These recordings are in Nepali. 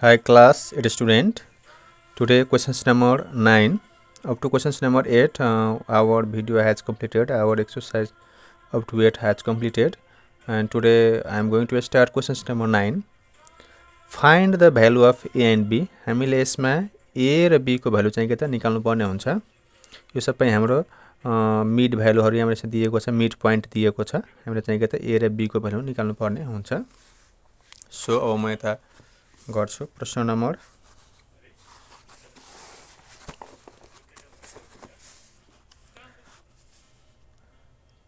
Hi class, it is student. Today questions number 9. Up to questions number 8, our video has completed. Our exercise up to 8 has completed. And today I am going to start questions number 9. Find the value of A and B. हामीले यसमा A र B को भ्यालु चाहिँ के त निकाल्नु पर्ने हुन्छ. यो सबै हाम्रो मिड भ्यालुहरु यहाँबाट दिएको छ, मिड पोइन्ट दिएको छ. हामीले चाहिँ के त A र B को भ्यालु निकाल्नु पर्ने हुन्छ. सो अब म यता गर्छु. प्रश्न नम्बर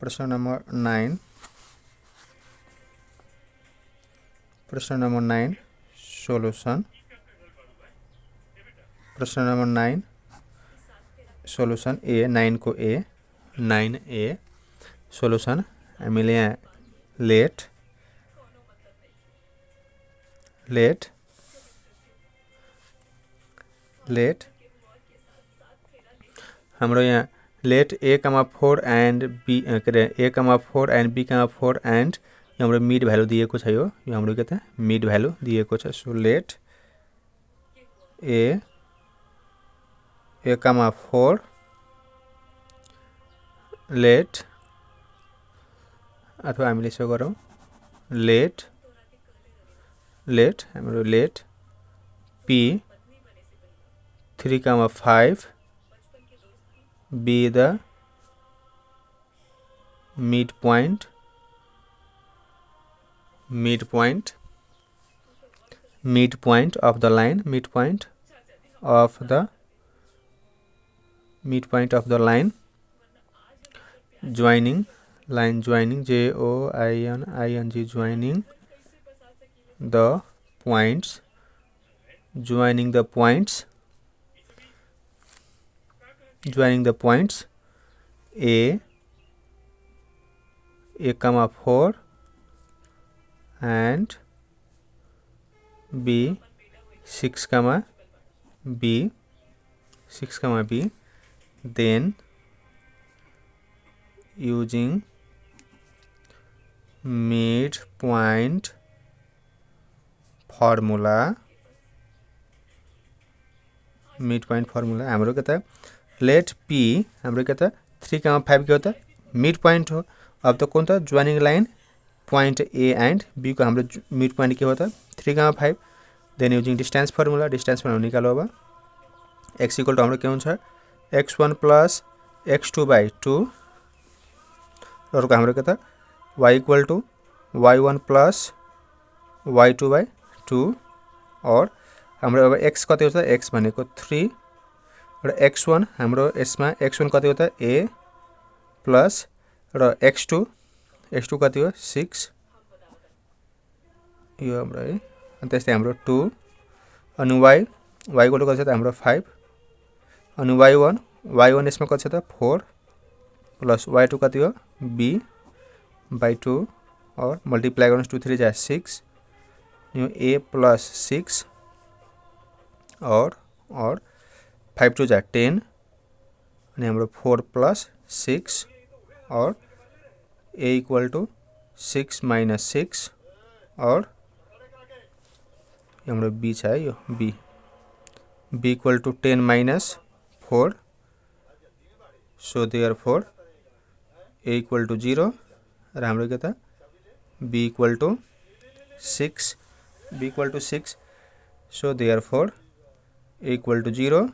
प्रश्न नम्बर 9. प्रश्न नम्बर 9 सोल्युसन. प्रश्न नम्बर 9 सोल्युसन A 9 को A 9A सोल्युसन हामीले यहाँ लेट हाम्रो यहाँ late A, 4 and B A, 4 and B, 4 and हाम्रो मिड भ्यालु दिएको छ. यो हाम्रो के त मिड भ्यालु दिएको छ. सो लेट A 4 लेट अथवा हामीले यसो गरौँ लेट हाम्रो late P 3, 5 be the midpoint of the line, midpoint of the line joining joining joining the points A 4 and B 6, B then using midpoint formula हाम्रो के त लेट P हाम्रो के त 3, 5 के हो त मिड पोइन्ट हो. अब त कुन त joining line point A and B को हाम्रो मिड पोइन्ट के हो त 3, 5. देन युजिङ डिस्टेन्स फर्मुला निकालो. अब x इक्वल टु हाम्रो के हुन्छ x1 प्लस x2 by 2 अर्को हाम्रो के त y equal to y1 plus y2 by 2 और हाम्रो अब x कति हो त x भनेको 3 र x1 हाम्रो यसमा x1 कति हो त a प्लस र x2 कति हो 6 यो हाम्रो है. अनि त्यस्तै हाम्रो 2 अनि y इक्वल टु कति छ त हाम्रो 5 अनि y1 यसमा कति छ त 4 प्लस y2 कति हो b by 2 और मल्टिप्लाई गर्नुस् 2 3 जा 6 यो a प्लस 6 और 5 2 जा 10 अनि हाम्रो 4 प्लस 6 और a इक्वल टु 6 minus 6 और हाम्रो b छ है. यो b equal to 10 minus 4 so therefore a equal to 0 र हाम्रो के त b equal to 6 so therefore a equal to 0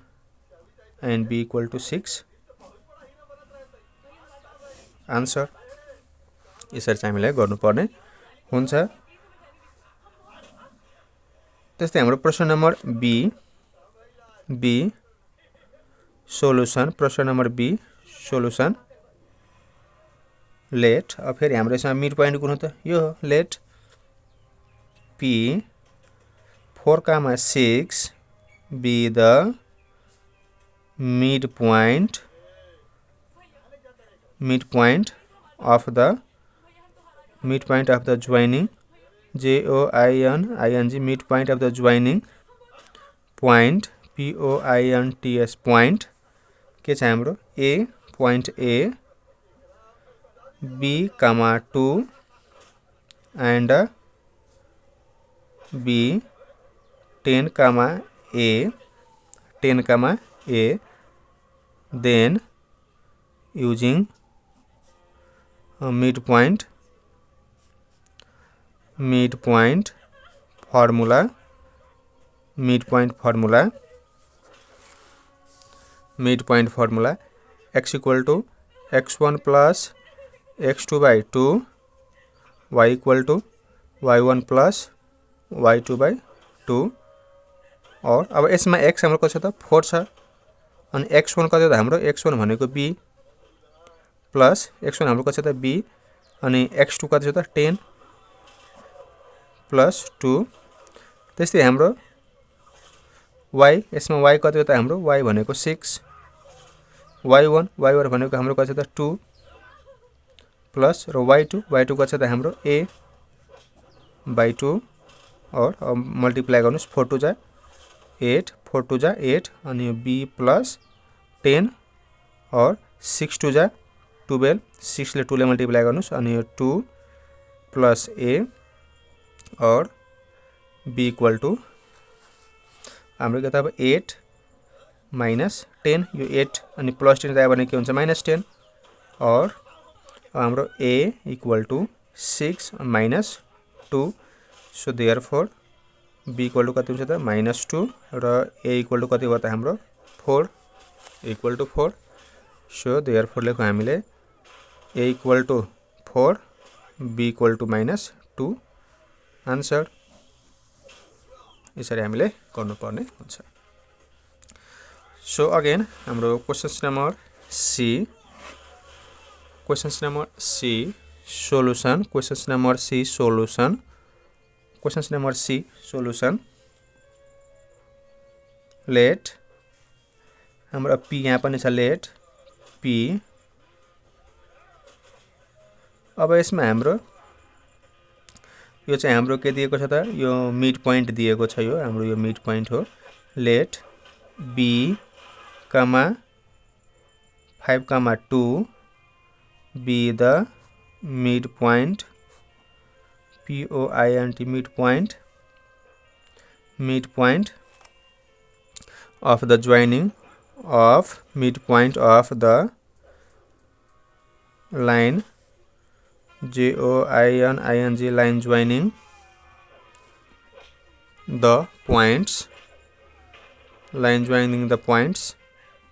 and b equal to 6 answer. यसरी चाहिँ हामीले गर्नुपर्ने हुन्छ. त्यस्तै हाम्रो प्रश्न नम्बर B सोल्युसन. प्रश्न नम्बर B सोल्युसन लेट अब फेरि हाम्रो यसमा मिड पोइन्ट कुन हो त यो हो late P 4, 6 be the midpoint of the joining joining midpoint of the joining point points point के छ हाम्रो A point A B, 2 and B 10 comma a 10 comma a, then using midpoint formula x equal to x1 plus x2 by 2, y equal to y1 plus y2 by 2, और अब यसमा x हाम्रो कति छ त 4 छ अनि x1 कति हो त हाम्रो x1 भनेको b प्लस x1 हाम्रो कति छ त b अनि x2 कति छ त 10 प्लस 2, त्यस्तै हाम्रो y यसमा y कति हो त हाम्रो y भनेको 6, y1 भनेको हाम्रो कति छ त 2 प्लस र y2 कति छ त हाम्रो a by 2 और मल्टिप्लाई गर्नुस् 4 2 जा 8 4 2 जा 8 अनि यो b प्लस 10 और 6 2 जा 12 6 ले 2 ले मल्टिप्लाई गर्नुस् अनि यो 2 प्लस a और b इक्वल टू हाम्रो के त अब 8 माइनस 10, यो 8 अनि प्लस 10 आयो भने के हुन्छ माइनस 10 और हाम्रो a equal to 6 minus 2, so therefore b equal to कति हुन्छ त माइनस 2 र a इक्वल टू कति भयो त हाम्रो 4 इक्वल टू 4, सो देयरफोर लेखौँ हामीले a equal to 4 b equal to minus 2 answer. यसरी हामीले गर्नुपर्ने हुन्छ। सो अगेन हाम्रो questions number C solution let हाम्रो p यहाँ पनि छ लेट p, अब यसमा हाम्रो यो चाहिँ हाम्रो के दिएको छ त यो मिड पोइन्ट दिएको छ, यो हाम्रो यो मिड पोइन्ट हो, late b, 5, 2 be the midpoint point midpoint of the joining of midpoint of the line joining line joining the points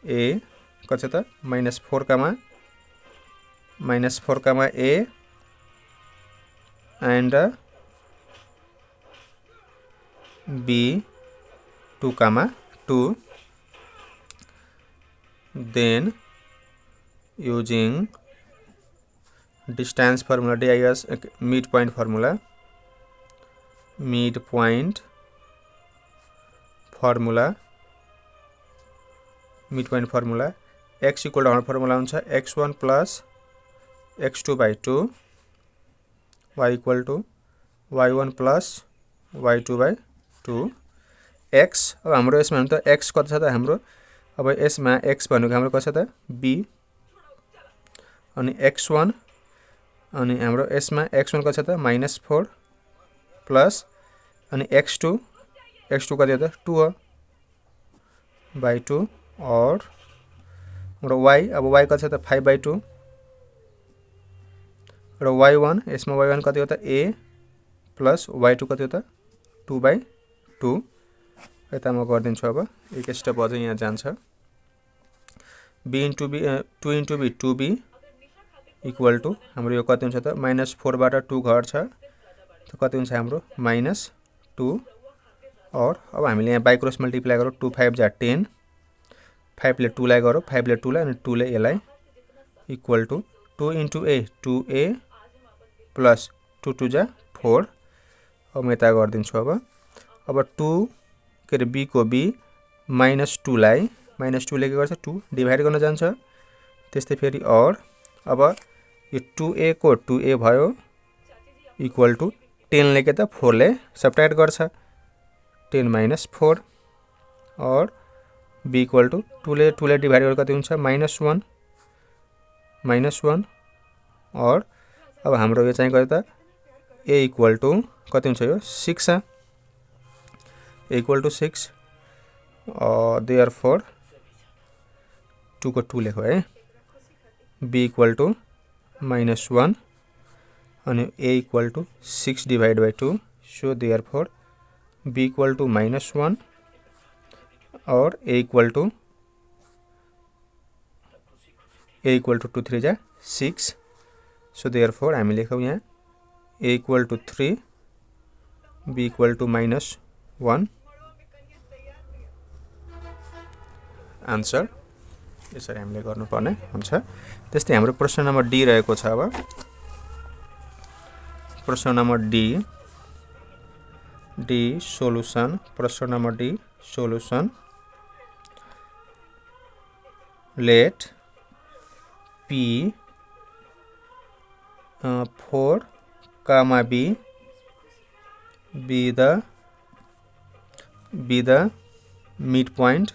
a कति छ त -4 comma a and b 2 comma 2, then using distance formula dis midpoint formula x equal to our formula हुन्छ x1 plus x2 by 2, y equal to y1 plus y2 by 2, x अब हाम्रो यसमा त x कति छ त हाम्रो अब यसमा x भनेको हाम्रो कति छ त b अनि x1 अनि हाम्रो यसमा x1 कति छ त -4 प्लस अनि x2 कति हो त 2 हो by 2 और हाम्रो y अब y कति छ त 5 by 2 र y1 यसमा y1 कति हो त a प्लस y2 कति हो त 2 by 2, यता म गर्दिन्छु। अब एक स्टेप अझै यहाँ जान्छ, b into b 2 into b 2b equal to हाम्रो यो कति हुन्छ त -4 बाट 2 घट्छ त कति हुन्छ हाम्रो -2 और अब हामीले यहाँ बाइ क्रस मल्टिप्लाई गरौँ 2 5 जा 10, 5 ले 2 लाई गरौँ 5 ले 2 लाई अनि 2 ले a लाई equal to 2 into a 2a plus 2 2 जा 4, अब म यता गर्दिन्छु। अब 2 के रे b को b -2 लाई -2 ले के गर्छ 2 डिभाइड गर्न जान्छ, त्यस्तै फेरि और अब यो 2a को 2a भयो इक्वल टू 10 ले के त 4 ले सब्ट्र्याक्ट गर्छ 10 - 4 और b इक्वल टू 2 ले डिभाइड गरेर कति हुन्छ -1 और अब हाम्रो यो चाहिँ कति त a इक्वल टू कति हुन्छ यो 6 इक्वल टू 6 देयरफोर 2 को 2 लेखो है b इक्वल टू -1 अनि a equal to 6 divide by 2 so therefore b equal to -1 और a इक्वल टू 2 3 जा 6 सो देयरफोर हामी लेखौँ यहाँ a equal to 3 b equal to -1 answer यसरी हामीले गर्नुपर्ने हुन्छ। त्यस्तै हाम्रो प्रश्न नम्बर डी रहेको छ। अब प्रश्न नम्बर डी सोलुसन। प्रश्न number D solution. Let p 4, b be the midpoint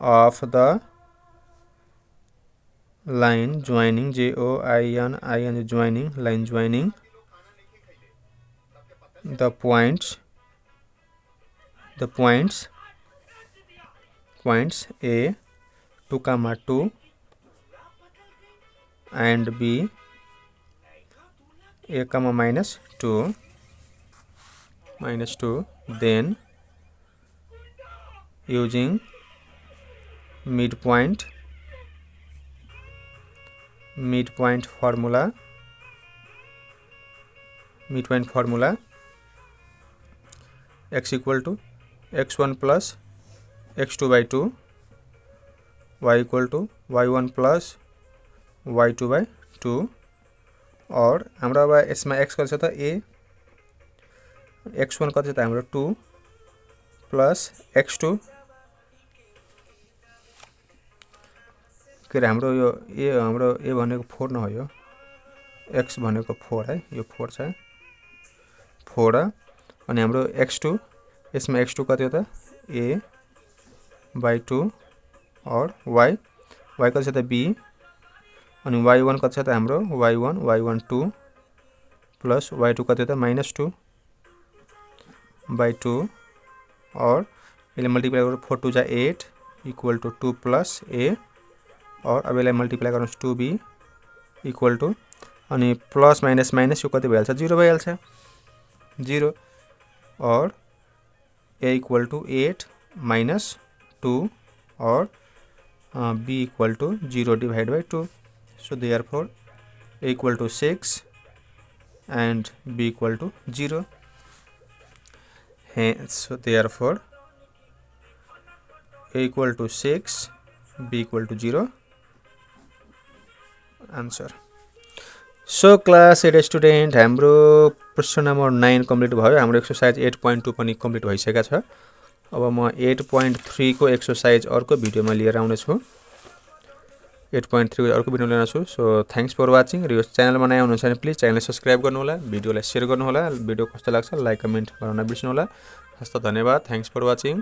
of the line joining join joining line joining the points a 2, 2 and b a, -2 then using midpoint formula x equal to x1 plus x2 by 2 y equal to y1 plus y2 by 2 और हाम्रो अब यसमा x कति छ त a x1 कति छ त हाम्रो 2 प्लस x2 के हाम्रो यो a भनेको 4 न हो यो x भनेको 4 है यो 4 छ 4 अनि हाम्रो x2 यसमा x2 कति हो त a by 2 और y कति छ त b अनि y1 कति छ त हाम्रो y1 2 प्लस y2 कति हो त -2 by 2 और यसले मल्टिप्लाई गर्नु 4 2 जा 8 इक्वल टू 2 प्लस a और अब यसलाई मल्टिप्लाई गर्नुस् 2b इक्वल टू अनि प्लस माइनस यो कति भइहाल्छ 0 भइहाल्छ 0 और a इक्वल टू 8 -2 और b equal to 0 divide by 2 so therefore a equal to 6 and b equal to 0 hence so therefore a equal to 6 b equal to 0 answer। So class 8 student हाम्रो प्रश्न नम्बर 9 कम्प्लिट भयो। हाम्रो एक्सरसाइज 8.2 पनि कम्प्लिट भइसकेको छ। अब म 8.3 को एक्सरसाइज अर्को भिडियोमा लिएर आउने छु। 8.3 को अर्को भिडियो लिएर आउँछु। So thanks for watching. र यो च्यानलमा नयाँ हुनुहुन्छ भने प्लिज च्यानललाई सब्स्क्राइब गर्नु होला, भिडियोलाई शेयर गर्नु होला, भिडियो कस्तो लाग्छ लाइक कमेन्ट गर्न नबिर्सनु होला। हस्त धन्यवाद। Thanks for watching.